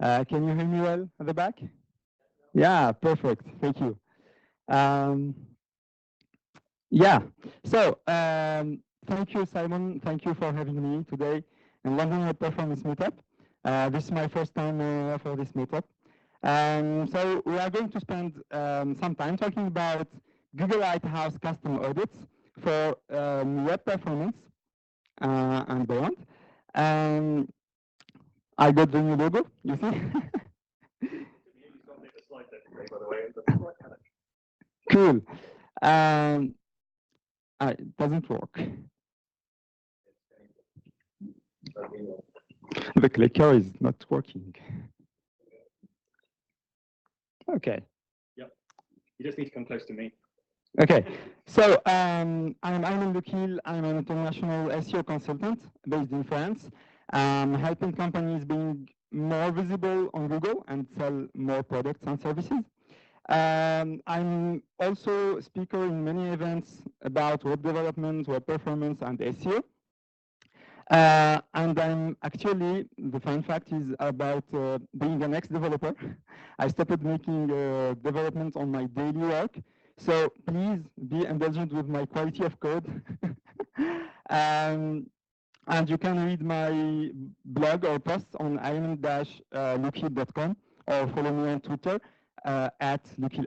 Can you hear me well at the back? Yeah, perfect. Thank you. Um, yeah, so thank you, Simon. Thank you for having me today in London Web Performance Meetup. This is my first time for this meetup. So we are going to spend some time talking about Google Lighthouse custom audits for web performance and beyond. Um, I got the new logo, you see? Cool. It doesn't work. The clicker is not working. Okay. Yep. You just need to come close to me. Okay. So I'm Aymen Loukil. I'm an international SEO consultant based in France, helping companies being more visible on Google and sell more products and services. I'm also a speaker in many events about web development, web performance, and SEO. And I'm actually, the fun fact is about being an ex-developer. I stopped making development on my daily work. So please be indulgent with my quality of code. And you can read my blog or posts on aymen-loukil.com or follow me on Twitter at loukil.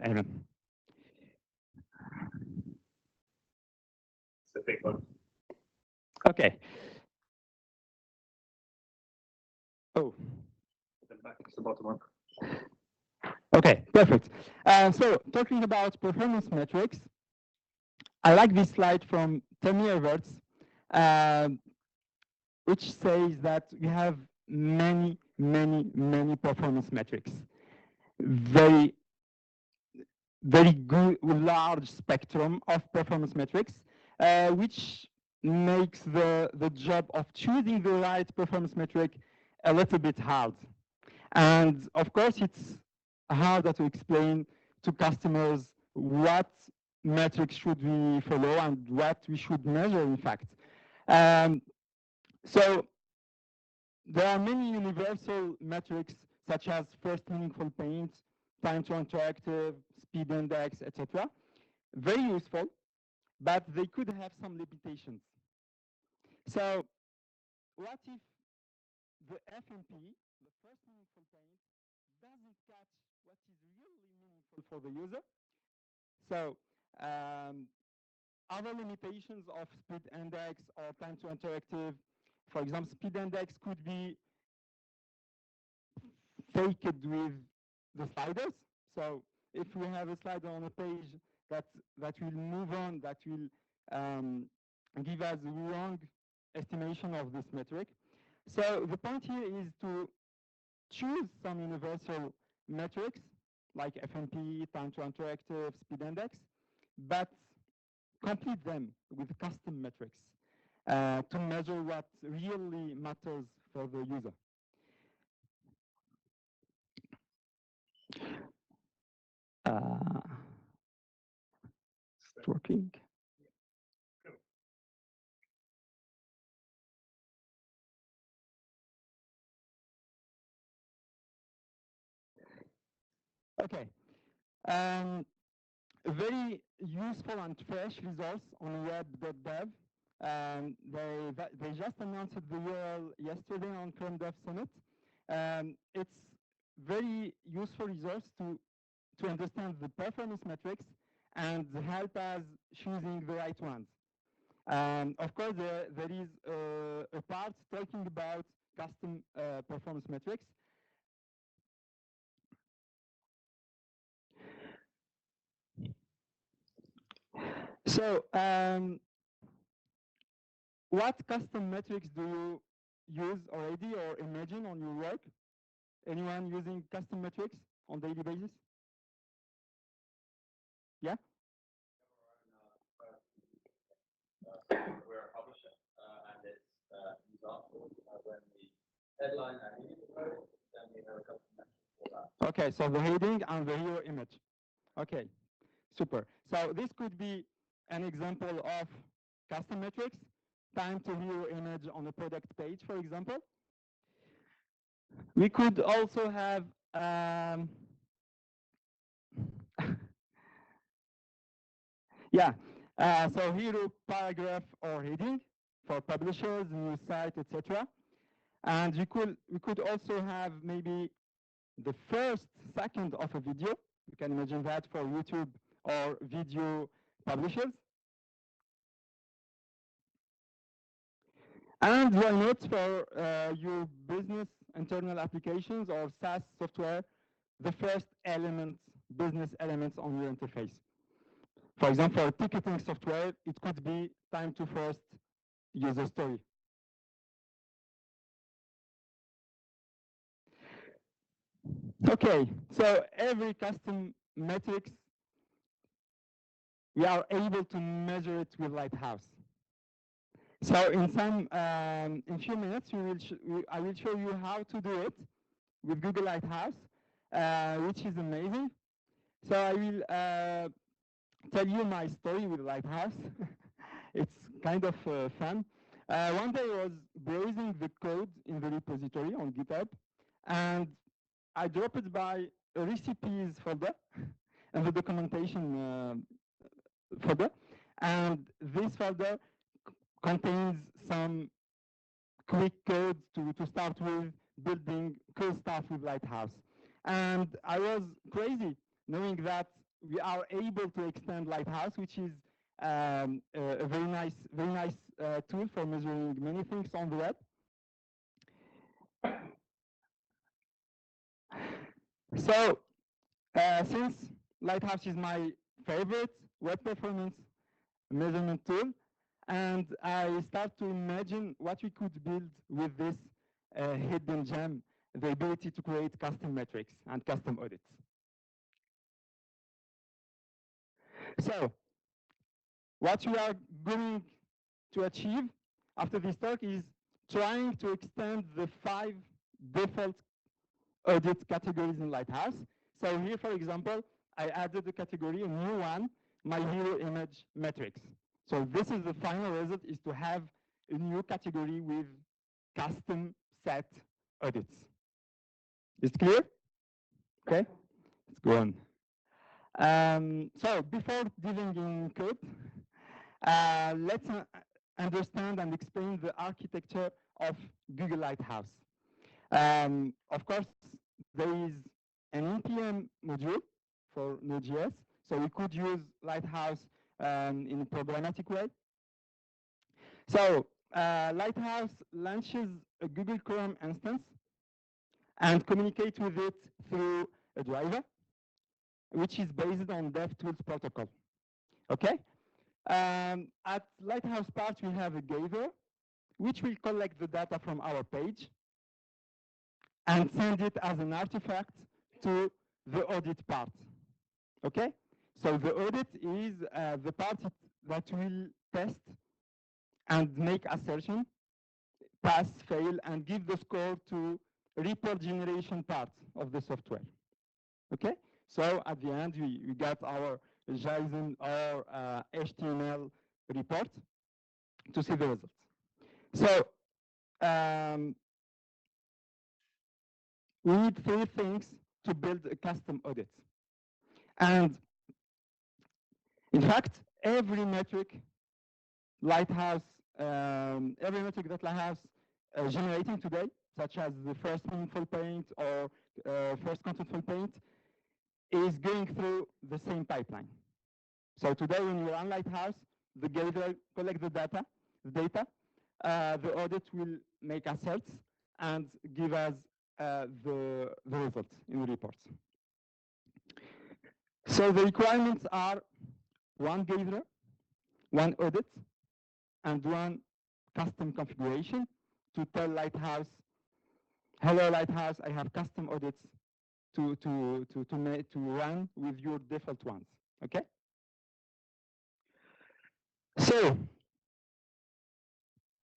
It's a big one. Okay. Oh. Then back to the bottom one. Okay, perfect. So talking about performance metrics, I like this slide from Tommy Everts, which says that we have many performance metrics. Very good, large spectrum of performance metrics, which makes the job of choosing the right performance metric a little bit hard. And of course, it's harder to explain to customers what metrics should we follow and what we should measure, in fact. So there are many universal metrics, such as first meaningful paint, time to interactive, speed index, etc. Very useful, but they could have some limitations. So what if the FMP, the first meaningful paint, doesn't catch what is really meaningful for the user? So other limitations of speed index or time to interactive, for example, speed index could be faked with the sliders. So if we have a slider on a page that will move on, that will give us a wrong estimation of this metric. So the point here is to choose some universal metrics like FMP, time to interactive, speed index, but complete them with custom metrics to measure what really matters for the user. It's working. Okay. A very useful and fresh resource on web.dev. They just announced the URL yesterday on Chrome Dev Summit. It's very useful resource to understand the performance metrics and help us choosing the right ones. Of course, there is a part talking about custom performance metrics. So, what custom metrics do you use already or imagine on your work? Anyone using custom metrics on daily basis? Yeah? We're a publisher, and it's example when the headline and heading code, then we have a custom metric for that. Okay, so the heading and the hero image. Okay, super. So this could be an example of custom metrics, time to hero image on a product page, for example. We could also have yeah. So hero paragraph or heading for publishers, news site, etc. And we could also have maybe the first second of a video. You can imagine that for YouTube or video publishers. And why not for your business internal applications or SaaS software, the first elements, business elements on your interface. For example, for ticketing software, it could be time to first user story. Okay, so every custom metrics, we are able to measure it with Lighthouse. So in few minutes, I will show you how to do it with Google Lighthouse, which is amazing. So I will tell you my story with Lighthouse. It's kind of fun. One day I was browsing the code in the repository on GitHub, and I dropped by a recipes folder and the documentation folder. And this folder contains some quick codes to start with building cool stuff with Lighthouse. And I was crazy knowing that we are able to extend Lighthouse, which is a very nice tool for measuring many things on the web. So since Lighthouse is my favorite web performance measurement tool, and I start to imagine what we could build with this hidden gem, the ability to create custom metrics and custom audits. So what we are going to achieve after this talk is trying to extend the 5 default audit categories in Lighthouse. So here, for example, I added a category, a new one, my hero image metrics. So this is the final result, is to have a new category with custom set audits. Is it clear? Okay, let's go on. So before diving in code, let's understand and explain the architecture of Google Lighthouse. Of course, there is an npm module for Node.js, so we could use Lighthouse in a programmatic way. So Lighthouse launches a Google Chrome instance and communicates with it through a driver, which is based on DevTools protocol. Okay. At Lighthouse part, we have a gather, which will collect the data from our page and send it as an artifact to the audit part. Okay? So the audit is the part that will test and make assertion, pass, fail, and give the score to report generation part of the software. Okay? So at the end, we got our JSON or HTML report to see the results. So we need 3 things to build a custom audit. And in fact, every metric Lighthouse, every metric that Lighthouse generating today, such as the first meaningful paint or first contentful paint, is going through the same pipeline. So today, when you run Lighthouse, the gather collect the data, the audit will make asserts and give us the results in the reports. So the requirements are 1 gatherer, 1 audit, and 1 custom configuration to tell Lighthouse, hello Lighthouse, I have custom audits to run with your default ones. Okay? So,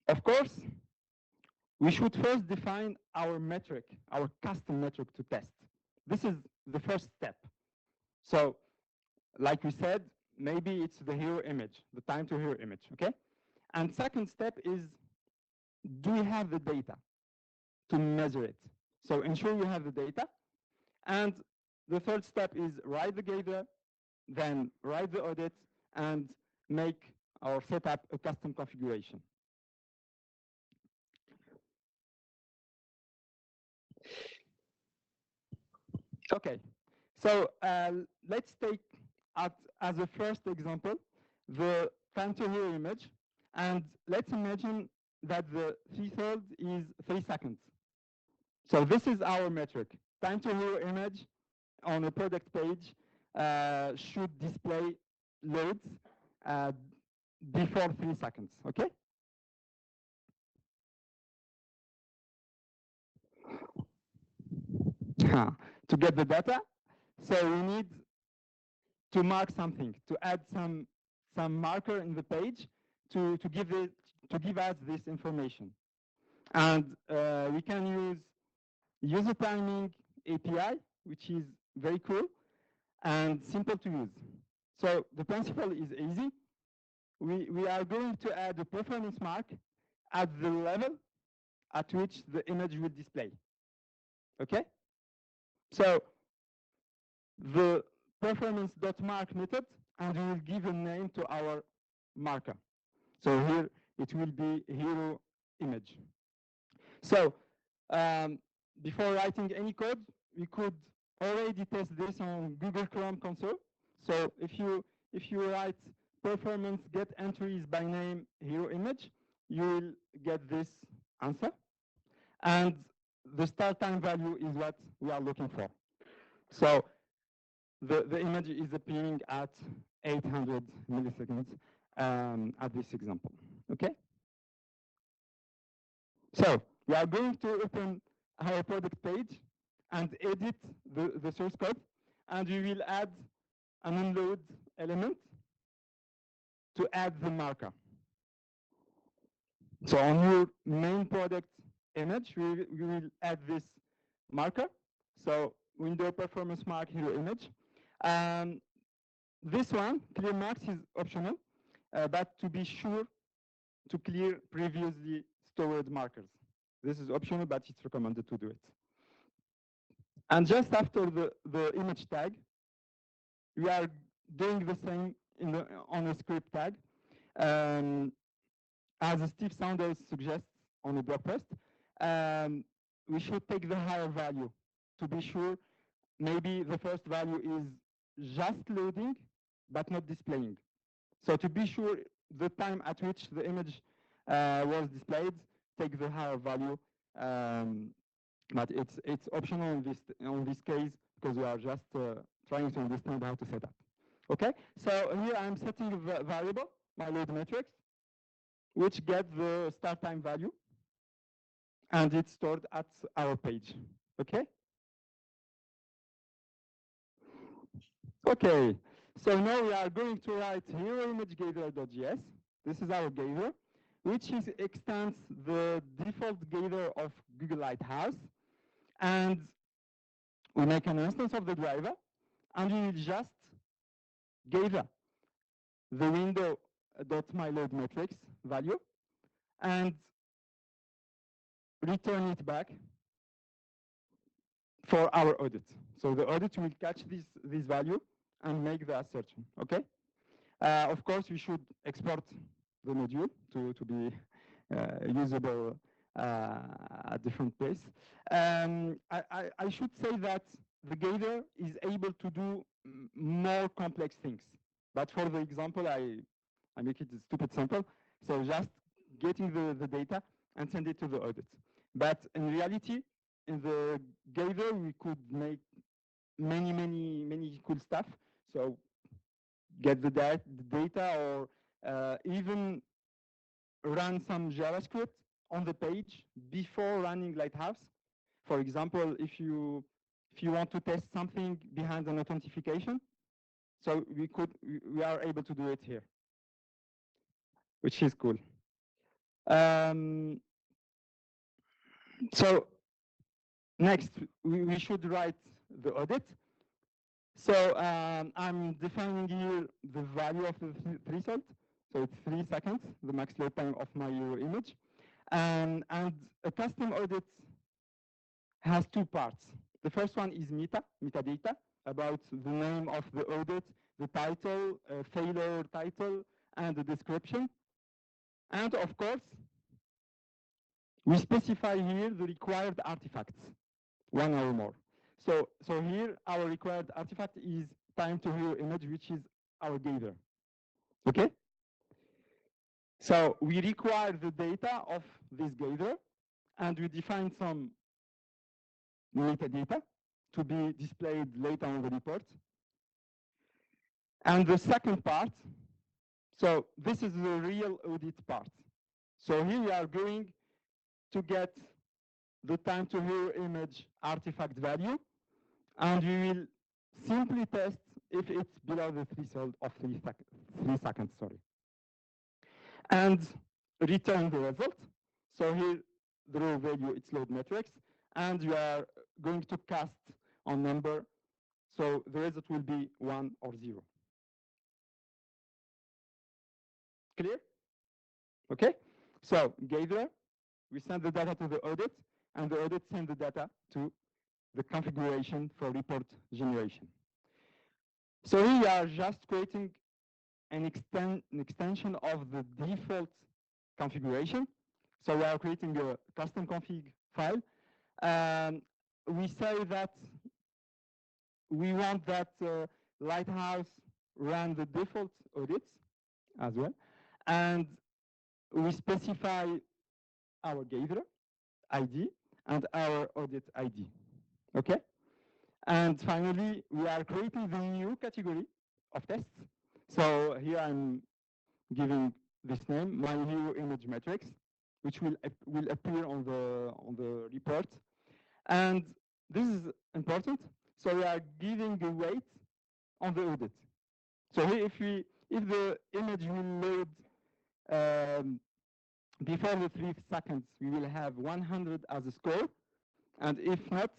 of course, we should first define our metric, our custom metric to test. This is the first step. So, like we said, maybe it's the hero image, the time to hero image, okay? And second step is, do we have the data to measure it? So ensure you have the data. And the third step is write the gather, then write the audit, and make or set up a custom configuration. Okay, so let's take as a first example the time to hero image, and let's imagine that the threshold is 3 seconds. So this is our metric. Time to hero image on a product page should display loads before 3 seconds, okay? To get the data, so we need to mark something, to add some marker in the page to give us this information. And we can use user timing API, which is very cool and simple to use. So the principle is easy. We are going to add a performance mark at the level at which the image will display. Okay? So the performance.mark method, and we will give a name to our marker. So here it will be hero image. So before writing any code, we could already test this on Google Chrome console. So if you write performance get entries by name hero image, you will get this answer. And the start time value is what we are looking for. So the image is appearing at 800 milliseconds at this example. Okay? So we are going to open our product page and edit the source code, and we will add an unload element to add the marker. So on your main product image, we will add this marker. So window performance mark hero image. This one, clear marks, is optional, but to be sure to clear previously stored markers. This is optional, but it's recommended to do it. And just after the image tag, we are doing the same on a script tag. As Steve Saunders suggests on a blog post, we should take the higher value to be sure. Maybe the first value is just loading, but not displaying. So to be sure the time at which the image was displayed, take the higher value. But it's optional in this case because we are just trying to understand how to set up. Okay, so here I'm setting a variable, my load matrix, which gets the start time value, and it's stored at our page. Okay. Okay, so now we are going to write hero image gather.js. This is our gather, which extends the default gather of Google Lighthouse. And we make an instance of the driver, and we will just gather the window.myLoadMatrix value and return it back for our audit. So the audit will catch this value and make the assertion, okay? Of course, we should export the module to be usable at different pace. I should say that the gather is able to do more complex things. But for the example, I make it stupid simple. So just getting the data and send it to the audit. But in reality, in the gather, we could make many cool stuff. So get the data, or even run some JavaScript on the page before running Lighthouse. For example, if you want to test something behind an authentication, so we are able to do it here, which is cool. So next, we should write the audit. So I'm defining here the value of the threshold. So it's 3 seconds, the max load time of my Euro image. And a custom audit has two parts. The first one is metadata, about the name of the audit, the title, failure title, and the description. And of course, we specify here the required artifacts, one or more. So here, our required artifact is time to hero image, which is our gather. Okay? So we require the data of this gather, and we define some metadata to be displayed later on the report. And the second part, so this is the real audit part. So here we are going to get the time to hero image artifact value, and we will simply test if it's below the threshold of 3 seconds, sorry. And return the result. So here, the raw value, it's load metrics, and we are going to cast on number, so the result will be 1 or 0. Clear? Okay? So gather, we send the data to the audit, and the audit sends the data to the configuration for report generation. So here we are just creating an extension of the default configuration. So we are creating a custom config file. We say that we want that Lighthouse run the default audits as well. And we specify our gather ID and our audit ID. Okay? And finally, we are creating the new category of tests. So here I'm giving this name, my hero image metrics, which will appear on the report. And this is important. So we are giving a weight on the audit. So here, if the image will load before the 3 seconds, we will have 100 as a score, and if not,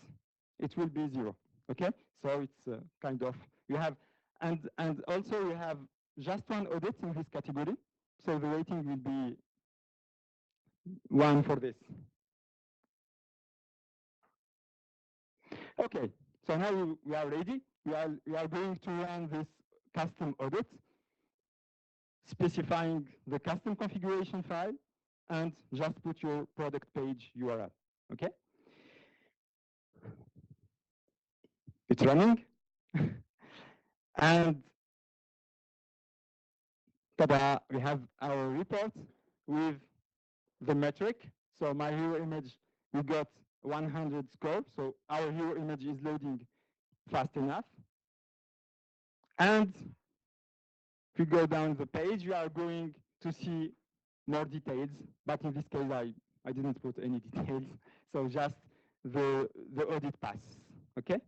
it will be 0. Okay, so it's kind of you have, and also you have just one audit in this category, so the rating will be 1 for this. Okay, so now we are ready. We are going to run this custom audit, specifying the custom configuration file, and just put your product page URL. Okay. It's running. And tada, we have our report with the metric. So my hero image, we got 100 score. So our hero image is loading fast enough. And if you go down the page, you are going to see more details. But in this case, I didn't put any details. So just the audit pass. Okay.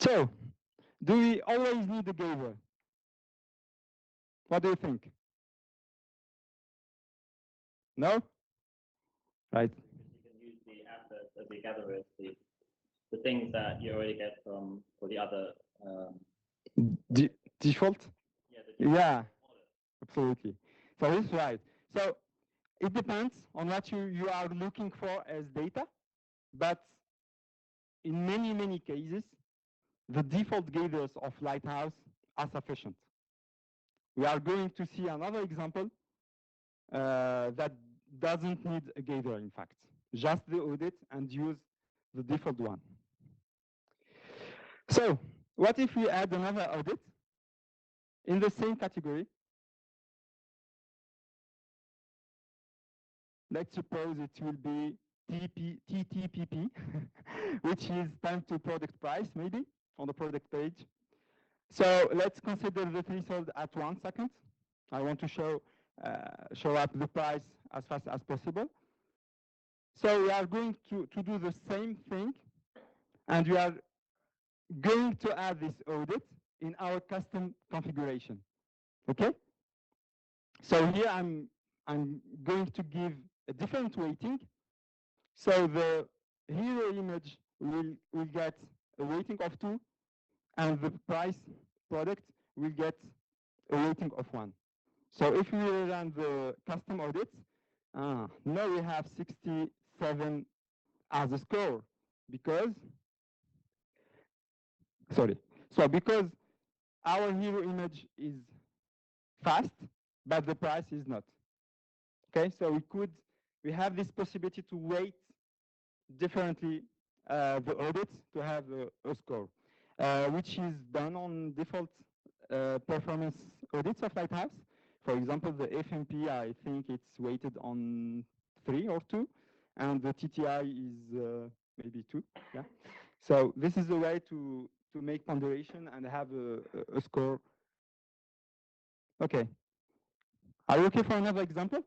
So, do we always need a gather? What do you think? No? Right. You can use the assets as the gatherers, the things that you already get from for the other Default? Yeah. Yeah, absolutely. So this is right. So it depends on what you are looking for as data, but in many cases, the default gathers of Lighthouse are sufficient. We are going to see another example that doesn't need a gather, in fact. Just the audit and use the default one. So what if we add another audit in the same category? Let's suppose it will be TTPP, which is time to product price, maybe, on the product page. So let's consider the threshold at 1 second. I want to show up the price as fast as possible. So we are going to do the same thing, and we are going to add this audit in our custom configuration. Okay? So here I'm going to give a different weighting. So the hero image will get a weighting of 2, and the price product will get a weighting of 1. So if we run the custom audits Now we have 67 as a score because, because our hero image is fast, but the price is not. Okay, so we have this possibility to weight differently the audits to have a score, which is done on default performance audits of Lighthouse. For example, the FMP, I think it's weighted on 3 or 2, and the TTI is maybe 2. Yeah. So this is a way to make ponderation and have a score. Okay. Are you okay for another example?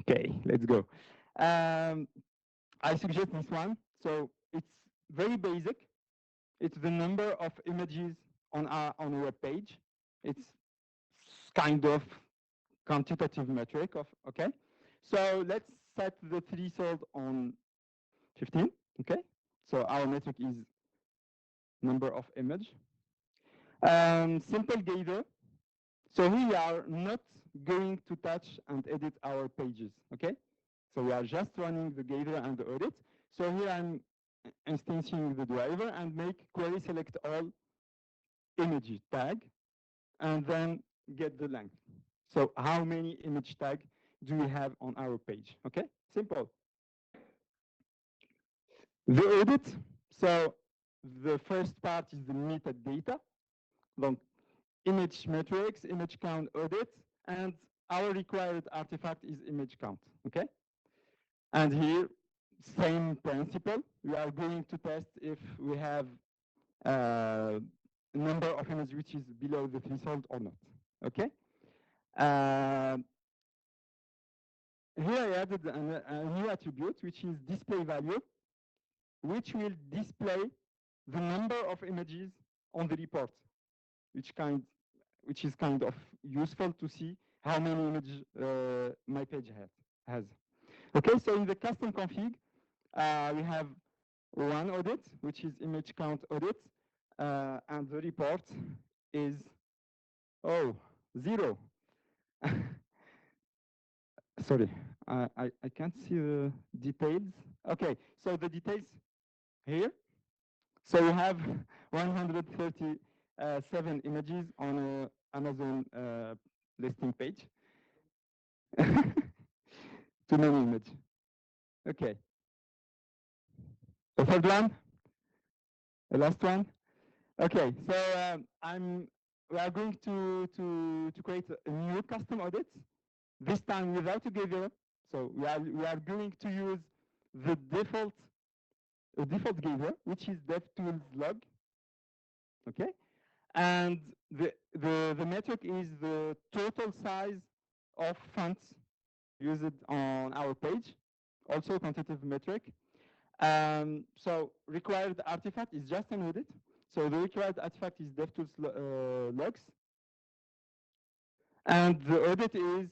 Okay, let's go. I suggest this one. So it's very basic. It's the number of images on a web page. It's kind of quantitative metric of, okay? So let's set the threshold on 15, okay? So our metric is number of image. Simple gather. So we are not going to touch and edit our pages, okay? So we are just running the gather and the audit. So here I'm instancing the driver and make query select all image tag and then get the length. So how many image tag do we have on our page? Okay, simple. The audit. So the first part is the metadata. Donc, image metrics, image count audit, and our required artifact is image count, okay? And here, same principle. We are going to test if we have a number of images which is below the threshold or not, okay? Here I added a new attribute, which is display value, which will display the number of images on the report, which is kind of useful to see how many images my page has. Okay, so in the custom config, we have one audit, which is image count audit, and the report is, 0. Sorry, I can't see the details. Okay, so the details here. So we have 137 images on an Amazon listing page. Too many images. Okay. The third one, the last one. Okay, so we are going to create a new custom audit. This time without a gather. So we are going to use the default gather, which is DevTools log. Okay, and the metric is the total size of fonts used on our page, also quantitative metric. So required artifact is just an audit. So the required artifact is DevTools logs. And the audit is,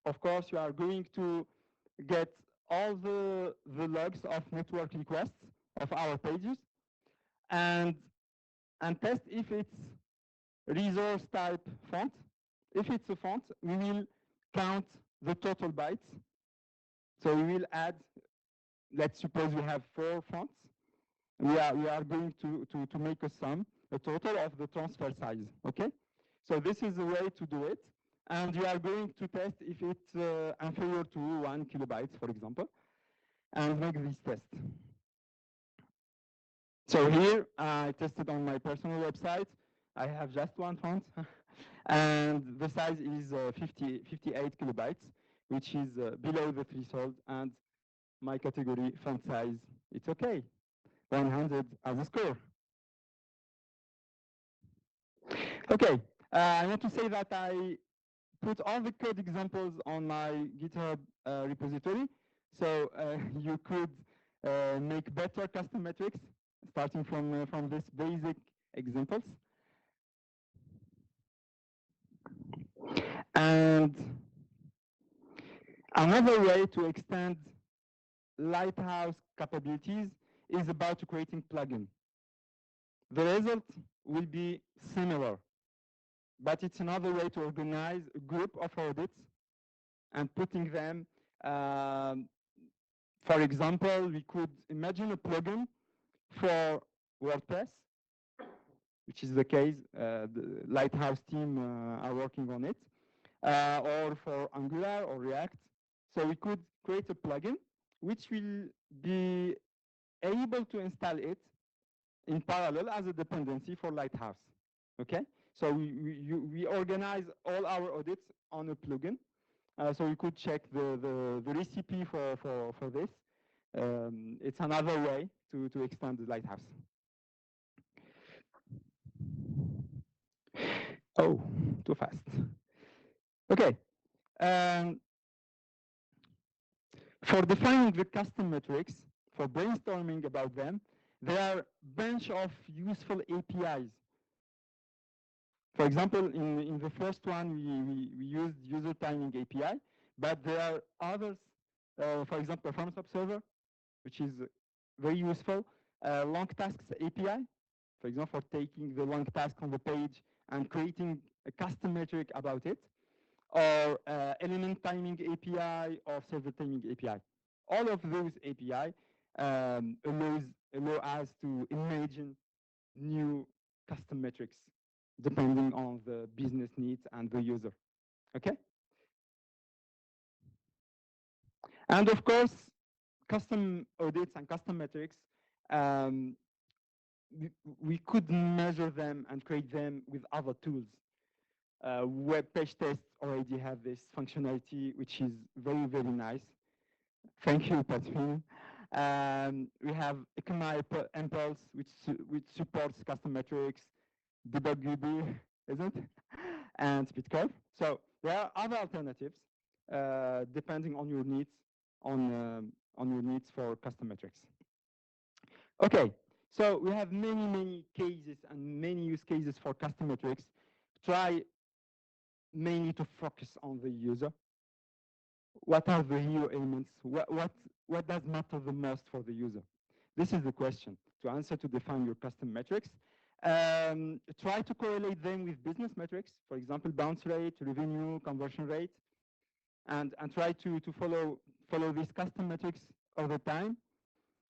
of course, you are going to get all the logs of network requests of our pages and test if it's resource type font. If it's a font, we will count the total bytes. So we will add, let's suppose we have 4 fonts. We are going to make a sum, a total of the transfer size, okay? So this is the way to do it. And you are going to test if it's inferior to 1 kilobytes, for example, and make this test. So here I tested on my personal website. I have just one font, and the size is 58 kilobytes, which is below the threshold, and my category font size, it's okay, 100 as a score. Okay, I want to say that I put all the code examples on my GitHub repository, so you could make better custom metrics starting from these basic examples. And another way to extend Lighthouse capabilities is about creating plugin. The result will be similar, but it's another way to organize a group of audits and putting them. For example, we could imagine a plugin for WordPress, which is the case. The Lighthouse team are working on it, or for Angular or React. So we could create a plugin which will be able to install it in parallel as a dependency for Lighthouse. Okay, so we organize all our audits on a plugin. So you could check the recipe for this. It's another way to extend the Lighthouse. Oh, too fast. Okay. For defining the custom metrics, for brainstorming about them, there are a bunch of useful APIs. For example, in the first one, we used user timing API, but there are others, for example, performance observer, which is very useful. Long tasks API, for example, for taking the long task on the page and creating a custom metric about it, or element timing API or server timing API. All of those API allow us to imagine new custom metrics depending on the business needs and the user. Okay? And of course, custom audits and custom metrics, we could measure them and create them with other tools. Web page tests already have this functionality, which is very, very nice. Thank you, Patrick. We have ECMA Impulse, which supports custom metrics, debug isn't it? And SpeedCurve. So there are other alternatives depending on your needs, on your needs for custom metrics. Okay, so we have many, many cases and many use cases for custom metrics. Try mainly to focus on the user. What are the hero elements? What does matter the most for the user? This is the question to answer to define your custom metrics. Try to correlate them with business metrics, for example, bounce rate, revenue, conversion rate, and try to follow these custom metrics all the time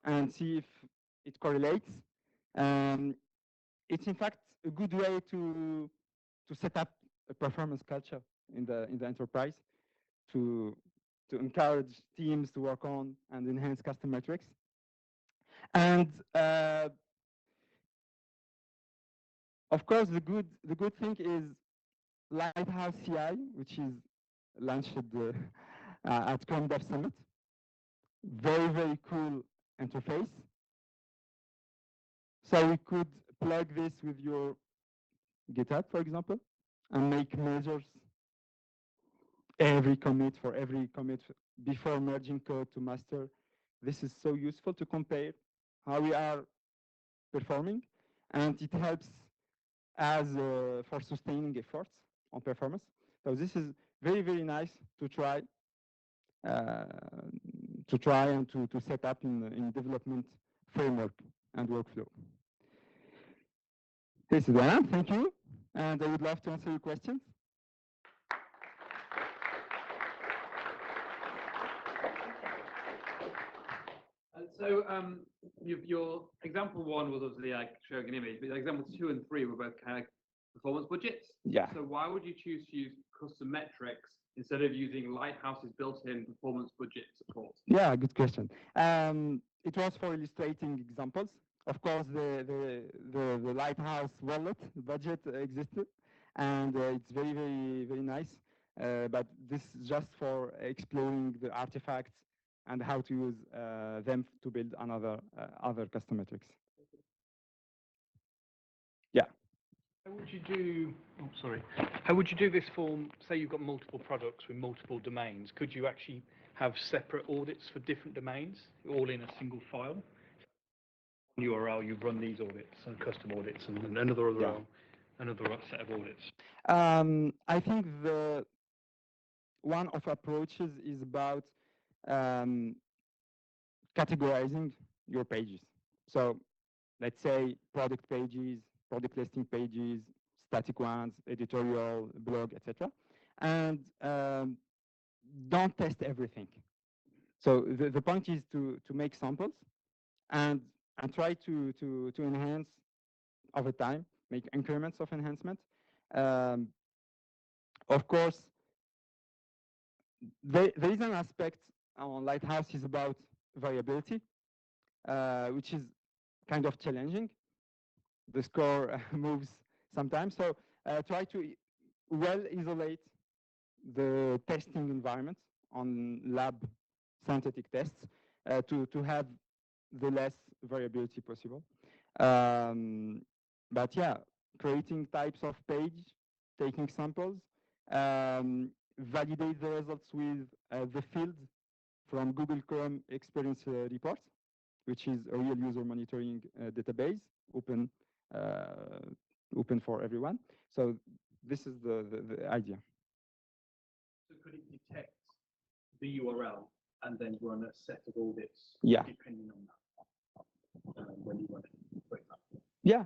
and see if it correlates. It's in fact a good way to set up a performance culture in the enterprise, to encourage teams to work on and enhance custom metrics. And of course, the good thing is Lighthouse CI, which is launched at Chrome Dev Summit. Very, very cool interface. So we could plug this with your GitHub, for example, and make measures every commit before merging code to master. This is so useful to compare how we are performing, and it helps as for sustaining efforts on performance. So this is very, very nice to try and to set up in development framework and workflow. This is Diana, thank you, and I would love to answer your questions. So your example one was obviously like showing an image, but example 2 and 3 were both kind of performance budgets. Yeah. So why would you choose to use custom metrics instead of using Lighthouse's built-in performance budget support? Yeah, good question. It was for illustrating examples. Of course, the Lighthouse wallet budget existed, and it's very, very, very nice. But this is just for exploring the artifacts and how to use them to build other custom metrics. Yeah. How would you do? Oh, sorry. How would you do this for? Say you've got multiple products with multiple domains. Could you actually have separate audits for different domains, all in a single file? URL, you run these audits and custom audits, and another URL, another set of audits. I think the one of approaches is about categorizing your pages. So let's say product pages, product listing pages, static ones, editorial, blog, etc. And don't test everything. So the point is to make samples and try to enhance over time, make increments of enhancement. Of course, there is an aspect on Lighthouse is about variability, which is kind of challenging. The score moves sometimes, so try to well isolate the testing environment on lab synthetic tests to have the less variability possible. But yeah, creating types of page, taking samples, validate the results with the field from Google Chrome Experience Report, which is a real user monitoring database, open for everyone. So this is the idea. So could it detect the URL and then run a set of audits depending on that when you run it, for example? Yeah.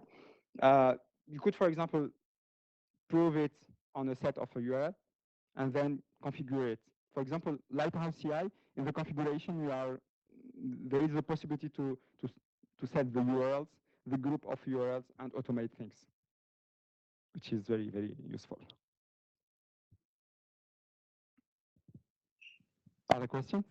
You could, for example, prove it on a set of a URL and then configure it. For example, Lighthouse CI, in the configuration, there is a possibility to set the URLs, the group of URLs, and automate things, which is very, very useful. Other questions?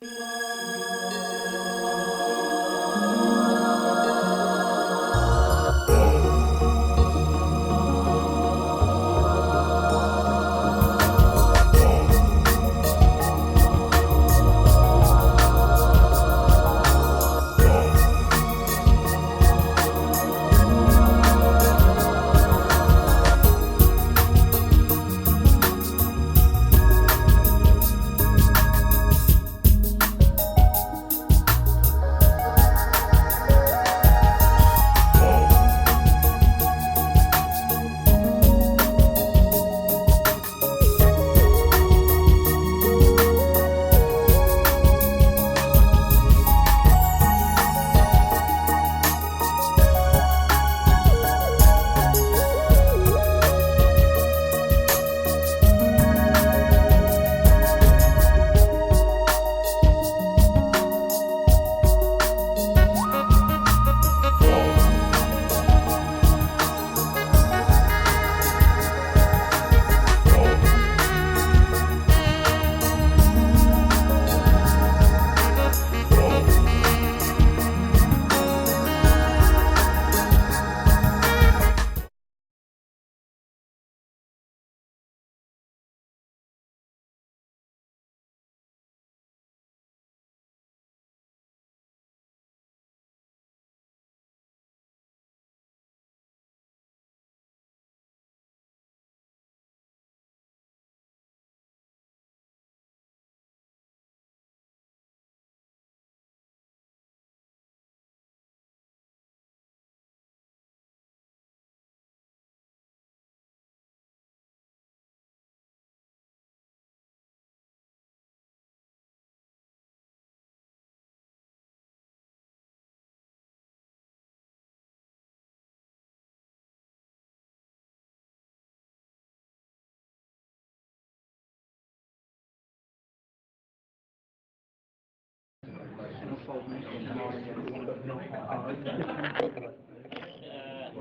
Hey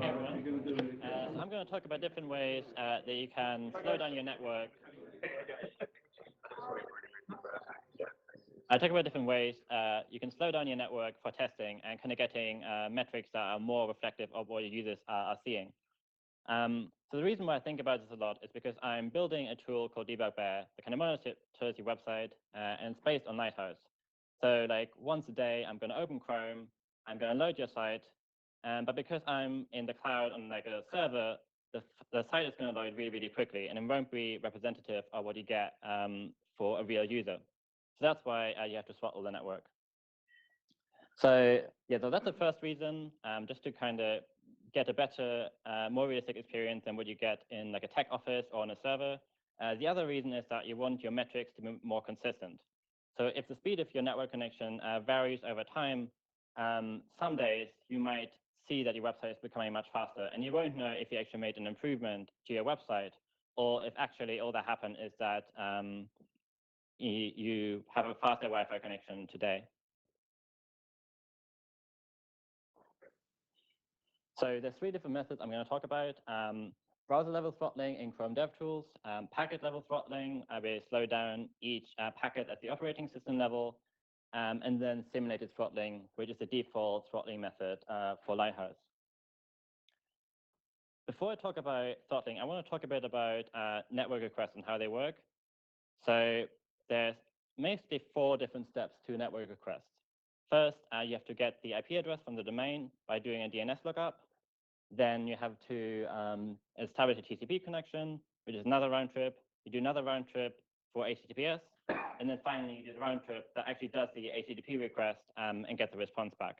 everyone. So I'm going to talk about different ways that you can slow down your network. I talk about different ways you can slow down your network for testing and kind of getting metrics that are more reflective of what your users are seeing. So the reason why I think about this a lot is because I'm building a tool called DebugBear that kind of monitors your website and it's based on Lighthouse. So like once a day, I'm going to open Chrome, I'm going to load your site, but because I'm in the cloud on like a server, the site is going to load really, really quickly, and it won't be representative of what you get for a real user. So that's why you have to throttle the network. So yeah, so that's the first reason, just to kind of get a better, more realistic experience than what you get in like a tech office or on a server. The other reason is that you want your metrics to be more consistent. So if the speed of your network connection varies over time, some days you might see that your website is becoming much faster, and you won't know if you actually made an improvement to your website, or if actually all that happened is that you have a faster Wi-Fi connection today. So there's three different methods I'm going to talk about. Browser level throttling in Chrome DevTools, packet level throttling, we slow down each packet at the operating system level, and then simulated throttling, which is the default throttling method for Lighthouse. Before I talk about throttling, I want to talk a bit about network requests and how they work. So there's basically 4 different steps to network requests. First, you have to get the IP address from the domain by doing a DNS lookup. Then you have to establish a TCP connection, which is another round trip. You do another round trip for HTTPS. And then finally, you do the round trip that actually does the HTTP request and gets the response back.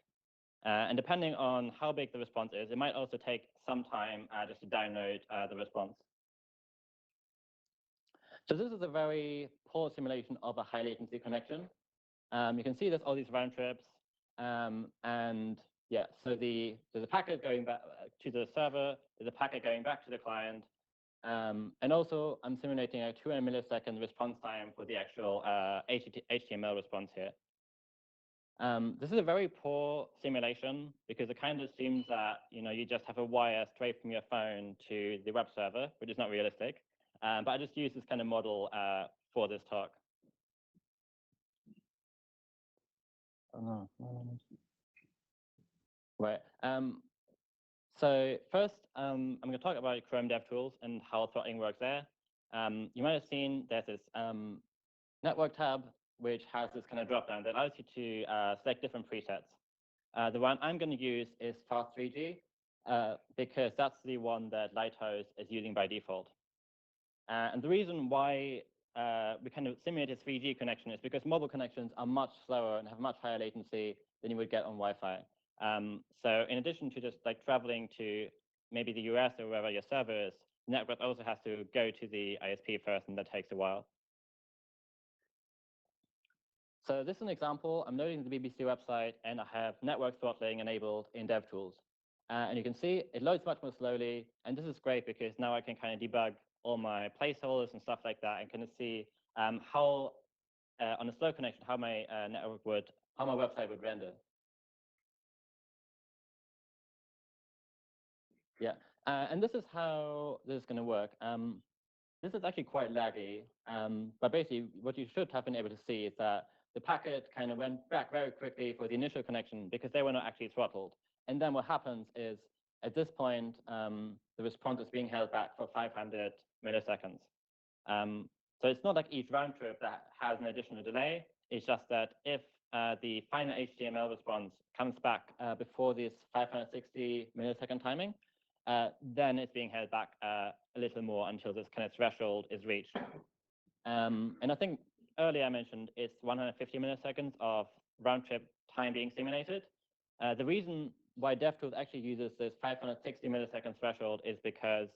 And depending on how big the response is, it might also take some time just to download the response. So this is a very poor simulation of a high latency connection. You can see there's all these round trips. And yeah, so there's a packet going back to the server, there's a packet going back to the client. And also, I'm simulating a 200 millisecond response time for the actual HTML response here. This is a very poor simulation because it kind of assumes that you just have a wire straight from your phone to the web server, which is not realistic. But I just use this kind of model for this talk. Oh, no. Right. So first, I'm going to talk about Chrome DevTools and how throttling works there. You might have seen there's this network tab, which has this kind of dropdown that allows you to select different presets. The one I'm going to use is fast 3G because that's the one that Lighthouse is using by default. And the reason why we kind of simulate a 3G connection is because mobile connections are much slower and have much higher latency than you would get on Wi-Fi. So in addition to just like traveling to maybe the US or wherever your server is, the network also has to go to the ISP first, and that takes a while. So this is an example. I'm loading the BBC website, and I have network throttling enabled in DevTools. And you can see it loads much more slowly. And this is great because now I can kind of debug all my placeholders and stuff like that, and kind of see how, on a slow connection, how my how my website would render. Yeah, and this is how this is going to work. This is actually quite laggy, but basically what you should have been able to see is that the packet kind of went back very quickly for the initial connection because they were not actually throttled. And then what happens is, at this point, the response is being held back for 500 milliseconds. So it's not like each round trip that has an additional delay. It's just that if the final HTML response comes back before this 560 millisecond timing, then it's being held back a little more until this kind of threshold is reached. And I think earlier I mentioned it's 150 milliseconds of round trip time being simulated. The reason why DevTools actually uses this 560 millisecond threshold is because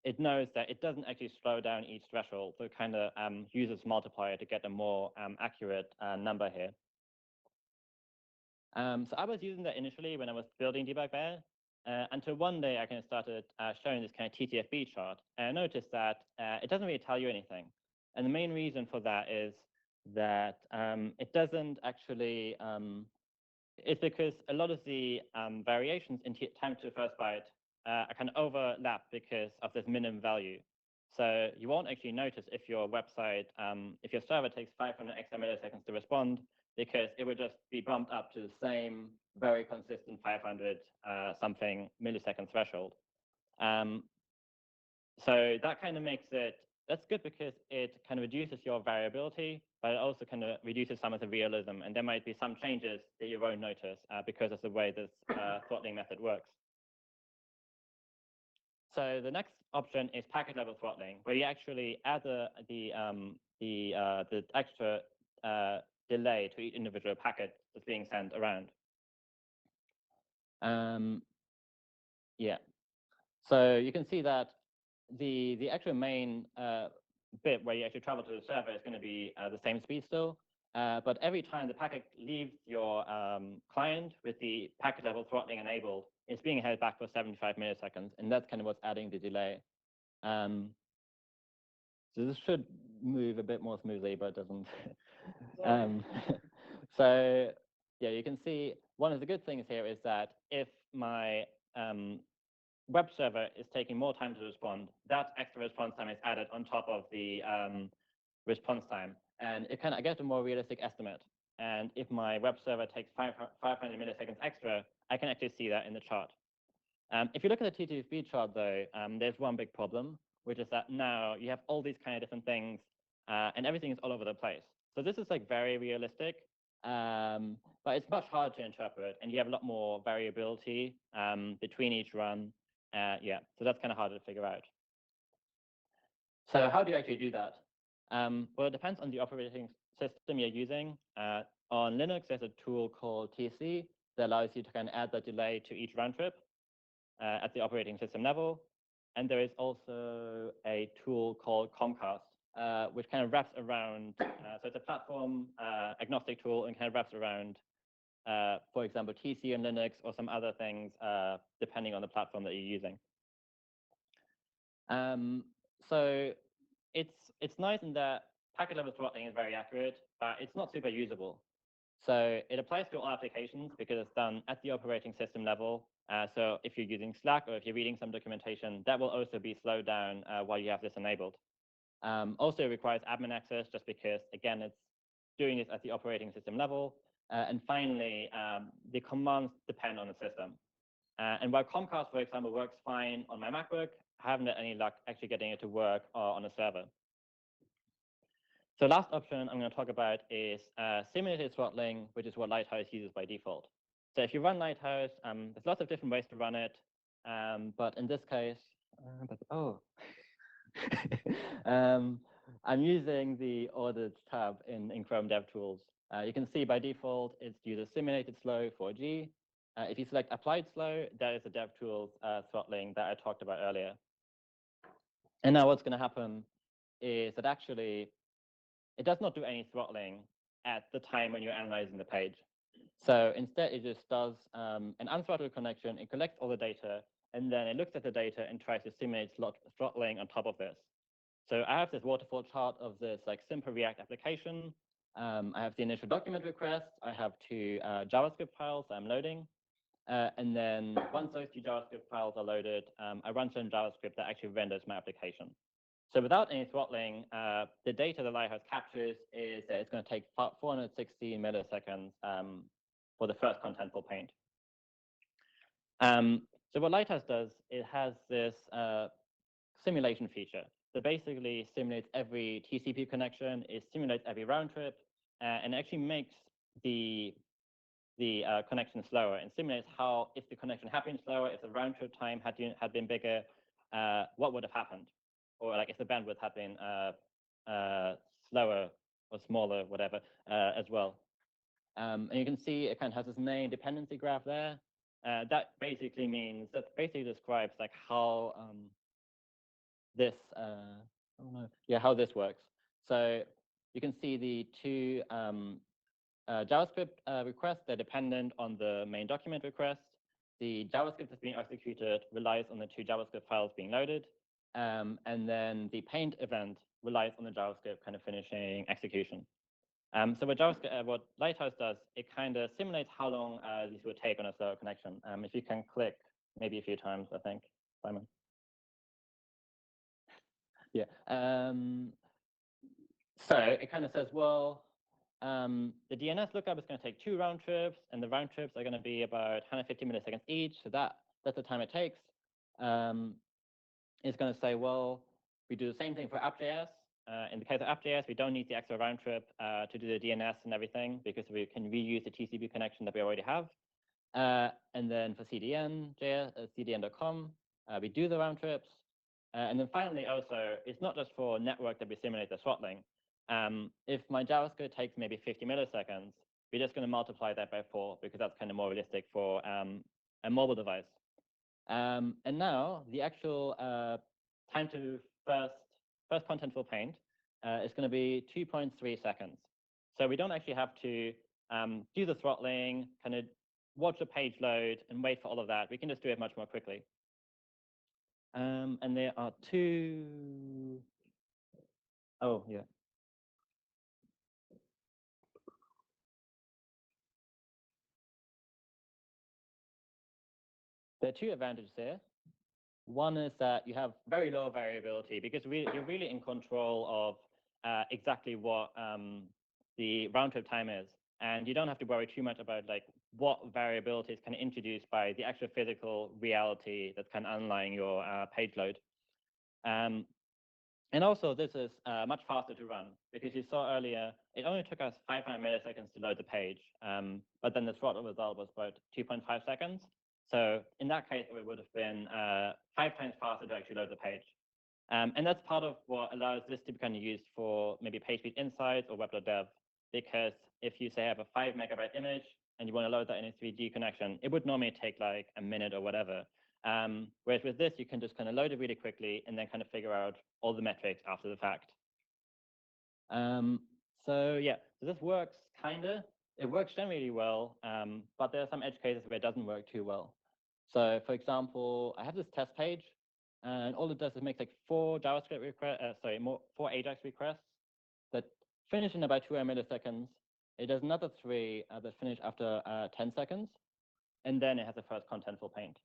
it knows that it doesn't actually slow down each threshold. So it kind of uses multiplier to get a more accurate number here. So I was using that initially when I was building debug bear. Until one day I kind of started showing this kind of TTFB chart, and I noticed that it doesn't really tell you anything. And the main reason for that is that it doesn't actually, it's because a lot of the variations in time to first byte are kind of overlap because of this minimum value. So you won't actually notice if your website, if your server takes 500 extra milliseconds to respond, because it would just be bumped up to the same very consistent 500 something millisecond threshold. So that kind of makes it, that's good because it kind of reduces your variability, but it also kind of reduces some of the realism. And there might be some changes that you won't notice because of the way this throttling method works. So the next option is packet level throttling, where you actually add the extra delay to each individual packet that's being sent around. Yeah. So you can see that the actual main bit where you actually travel to the server is going to be the same speed still. But every time the packet leaves your client with the packet level throttling enabled, it's being held back for 75 milliseconds. And that's kind of what's adding the delay. So this should move a bit more smoothly, but it doesn't. So yeah, you can see one of the good things here is that if my web server is taking more time to respond, that extra response time is added on top of the response time. And it I get a more realistic estimate. And if my web server takes 500 milliseconds extra, I can actually see that in the chart. If you look at the TTFB chart, though, there's one big problem, which is that now you have all these kind of different things, and everything is all over the place. So this is like very realistic, but it's much harder to interpret, and you have a lot more variability between each run. Yeah, so that's kind of harder to figure out. So how do you actually do that? Well, it depends on the operating system you're using. On Linux, there's a tool called TC that allows you to kind of add the delay to each round trip at the operating system level. And there is also a tool called Comcast, which kind of wraps around, so it's a platform agnostic tool and kind of wraps around, for example, TC and Linux or some other things, depending on the platform that you're using. So it's nice in that packet level throttling is very accurate, but it's not super usable. So it applies to all applications because it's done at the operating system level. So if you're using Slack or if you're reading some documentation, that will also be slowed down while you have this enabled. Also, it requires admin access just because, again, it's doing this at the operating system level. And finally, the commands depend on the system. And while Comcast, for example, works fine on my MacBook, I haven't had any luck actually getting it to work on a server. So last option I'm going to talk about is simulated throttling, which is what Lighthouse uses by default. So if you run Lighthouse, there's lots of different ways to run it. But in this case, I'm using the audits tab in Chrome DevTools. You can see by default, it's uses simulated slow 4G. If you select applied slow, that is the DevTools throttling that I talked about earlier. And now what's going to happen is that actually, it does not do any throttling at the time when you're analyzing the page. So instead, it just does an unthrottled connection. It collects all the data, and then it looks at the data and tries to simulate throttling on top of this. So I have this waterfall chart of this like simple React application. I have the initial document request. I have two JavaScript files I'm loading. And then once those two JavaScript files are loaded, I run some JavaScript that actually renders my application. So without any throttling, the data the Lighthouse captures is that it's going to take 460 milliseconds for the first contentful paint. So what Lighthouse does, it has this simulation feature that basically simulates every TCP connection, it simulates every round trip, and actually makes the connection slower and simulates how, if the connection had been slower, if the round trip time had been bigger, what would have happened, or like if the bandwidth had been slower or smaller, whatever, as well. And you can see it kind of has this main dependency graph there. That basically means that basically describes like how this how this works. So you can see the two JavaScript requests, they're dependent on the main document request. The JavaScript that's being executed relies on the two JavaScript files being loaded. And then the paint event relies on the JavaScript kind of finishing execution. So what Lighthouse does, it kind of simulates how long this would take on a slower connection. If you can click maybe a few times, I think, Simon. Yeah. So it kind of says, well, the DNS lookup is going to take 2 round trips, and the round trips are going to be about 150 milliseconds each. So that's the time it takes. It's going to say, well, we do the same thing for app.js. In the case of app.js, we don't need the extra round trip to do the DNS and everything because we can reuse the TCP connection that we already have. And then for CDN.js, CDN.com, we do the round trips. And then finally, also, it's not just for network that we simulate the throttling. If my JavaScript takes maybe 50 milliseconds, we're just going to multiply that by 4 because that's kind of more realistic for a mobile device. And now the actual time to first contentful paint is going to be 2.3 seconds. So we don't actually have to do the throttling, kind of watch the page load and wait for all of that. We can just do it much more quickly. And there are two. Oh, yeah. There are 2 advantages here. One is that you have very low variability because you're really in control of exactly what the round trip time is. And you don't have to worry too much about like what variability is kind of introduced by the actual physical reality that's kind of underlying your page load. And also, this is much faster to run because you saw earlier, it only took us 500 milliseconds to load the page, but then the throttle result was about 2.5 seconds. So in that case, it would have been 5 times faster to actually load the page. And that's part of what allows this to be kind of used for maybe PageSpeed Insights or web.dev, because if you say have a 5 megabyte image and you want to load that in a 3D connection, it would normally take like a minute or whatever. Whereas with this, you can just kind of load it really quickly and then kind of figure out all the metrics after the fact. So yeah, so this works kind of. It works generally well, but there are some edge cases where it doesn't work too well. So for example, I have this test page, and all it does is make like 4 JavaScript requests, 4 AJAX requests that finish in about 2 milliseconds. It does another 3 that finish after 10 seconds, and then it has the first contentful paint.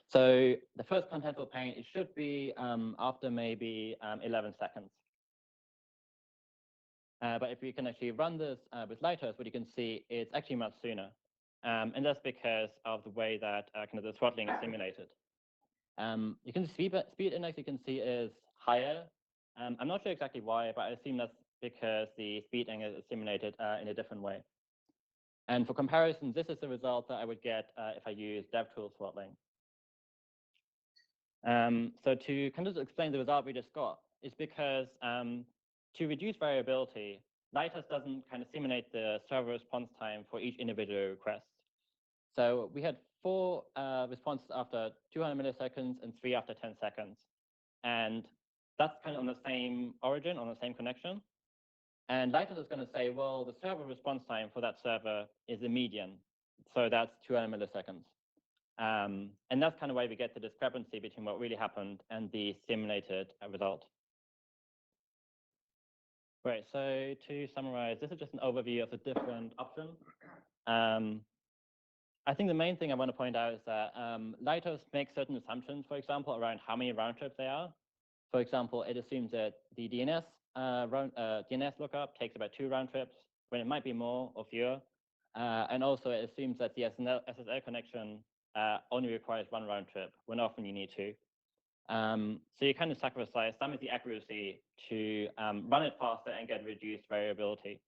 So the first contentful paint, it should be after maybe 11 seconds. But if you can actually run this with Lighthouse, what you can see is actually much sooner. And that's because of the way that kind of the throttling is simulated. You can speed index you can see is higher. I'm not sure exactly why, but I assume that's because the speed index is simulated in a different way. And for comparison, this is the result that I would get if I use DevTools throttling. So to kind of explain the result we just got, it's because to reduce variability, Lighthouse doesn't kind of simulate the server response time for each individual request. So we had 4 responses after 200 milliseconds and 3 after 10 seconds. And that's kind of on the same origin, on the same connection. And Lighthouse is going to say, well, the server response time for that server is a median. So that's 200 milliseconds. And that's kind of why we get the discrepancy between what really happened and the simulated result. Right, so to summarize, this is just an overview of the different options. I think the main thing I want to point out is that Lighthouse makes certain assumptions, for example, around how many round trips there are. For example, it assumes that the DNS lookup takes about 2 round trips, when it might be more or fewer. And also it assumes that the SSL connection only requires 1 round trip, when often you need 2. So you kind of sacrifice some of the accuracy to run it faster and get reduced variability.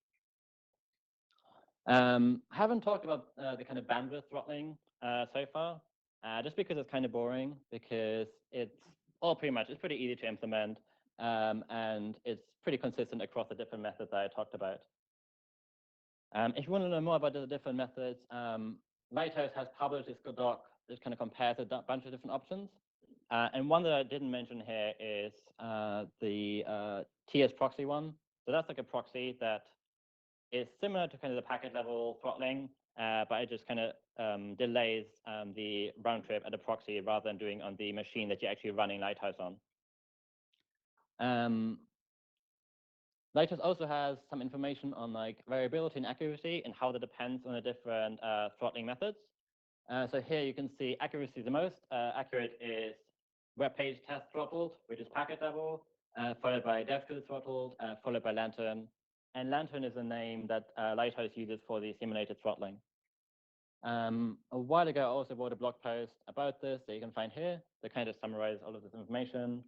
I haven't talked about the kind of bandwidth throttling so far, just because it's kind of boring, because it's pretty easy to implement, and it's pretty consistent across the different methods that I talked about. If you want to know more about the different methods, Lighthouse has published this doc that kind of compares a bunch of different options. And one that I didn't mention here is the TS proxy one. So that's like a proxy that is similar to kind of the packet level throttling, but it just kind of delays the round trip at a proxy rather than doing on the machine that you're actually running Lighthouse on. Lighthouse also has some information on like variability and accuracy and how that depends on the different throttling methods. So here you can see accuracy the most accurate is web page test throttled, which is packet level, followed by DevTools throttled, followed by Lantern. And Lantern is a name that Lighthouse uses for the simulated throttling. A while ago, I also wrote a blog post about this that you can find here that kind of summarizes all of this information.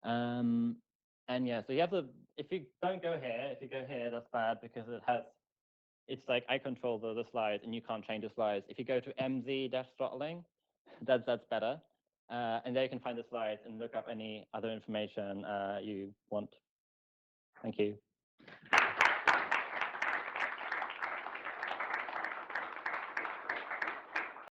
And yeah, so you have to, if you don't go here, if you go here, that's bad because it's like I control the slides and you can't change the slides. If you go to MZ-throttling, that's better. And there you can find the slides and look up any other information you want. Thank you.